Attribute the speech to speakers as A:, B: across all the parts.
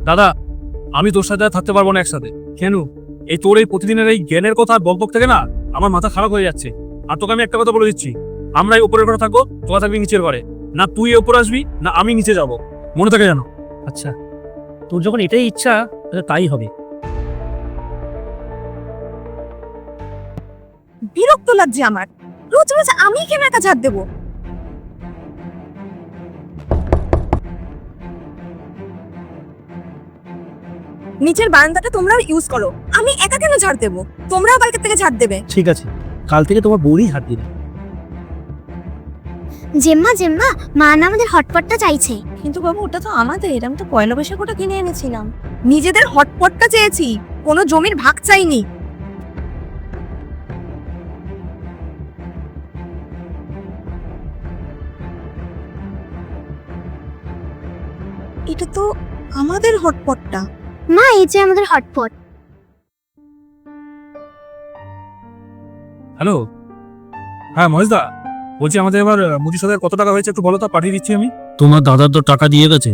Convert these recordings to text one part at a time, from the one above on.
A: দাদা, আমি তোর সাথে আর থাকতে পারবো না একসাথে। কেন? এই তোর এই প্রতিদিনের এই জ্ঞানের কথা বকবক থেকে না আমার মাথা খারাপ হয়ে যাচ্ছে। আর তোকে আমি একটা কথা বলে দিচ্ছি, আমরা এই উপরের ঘরে থাকবো, তোরা থাকবি নিচের ঘরে। না তুই উপরে আসবি না আমি নিচে যাব, মনে থাকে জানো।
B: আচ্ছা, তোর যখন এটাই ইচ্ছা তাই হবে।
C: বিরক্ত লাগছে আমার, রোজ রোজ আমি কেন একা ঝাড় দেবো? নিচের বারান্দাটা তোমরাও ইউজ করো, আমি একা কেন ঝাড় দেবো? তোমরাও কালকে থেকে ঝাড় দেবে।
B: ঠিক আছে, কাল থেকে তোমার বউই হাত দিবে।
D: জেম্মা জেম্মা, মা না আমাদের হটপটটা চাইছে।
C: কিন্তু বাবু ওটা তো আমাদের, আমি তো পয়লা বৈশাখ ওটা কিনে এনেছিলাম। নিজেদের হটপটটা চেয়েছি, কোনো জমির ভাগ চাইনি। এটা তো আমাদের হটপটটা।
D: মা, এই যে আমাদের হটপট।
A: হ্যালো, হ্যাঁ মহেশদা, বলছি আমাদের এবার মুদির সাথে কত টাকা হয়েছে একটু বলো তো, পাঠিয়ে দিচ্ছি আমি।
B: তোমার দাদার তো টাকা দিয়ে গেছে।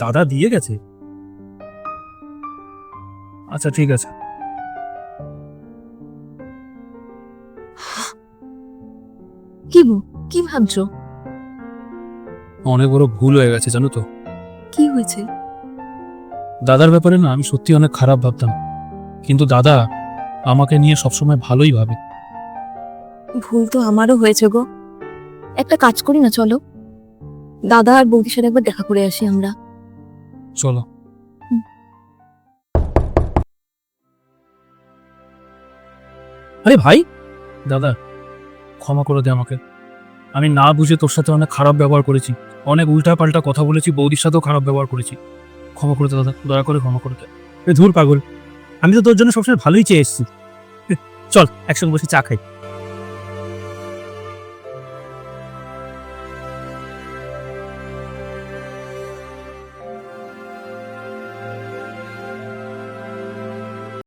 A: দাদা দিয়ে গেছে? আচ্ছা ঠিক আছে।
C: কি ভাবছো?
A: অনেক বড় ভুল হয়ে গেছে জানো তো।
C: কি হয়েছে?
A: দাদার ব্যাপারে না আমি সত্যি অনেক খারাপ ভাবতাম, কিন্তু দাদা আমাকে নিয়ে সবসময় ভালোই ভাবে।
C: ভুল তো আমারও হয়েছে গো। একটা কাজ করি না, চলো দাদা আর বৌদির সাথে একবার দেখা করে আসি আমরা।
A: চলো।
B: আরে ভাই,
A: দাদা ক্ষমা করে দে আমাকে, আমি না বুঝে তোর সাথে অনেক খারাপ ব্যবহার করেছি, অনেক উল্টা পাল্টা কথা বলেছি, বৌদির সাথেও খারাপ ব্যবহার করেছি। ক্ষমা করে দে দাদা, দয়া করে ক্ষমা করে দে।
B: ধুর পাগল, আমি তো তোর জন্য সবসময় ভালোই চেয়ে এসেছি। চল একসঙ্গে বসে চা খাই।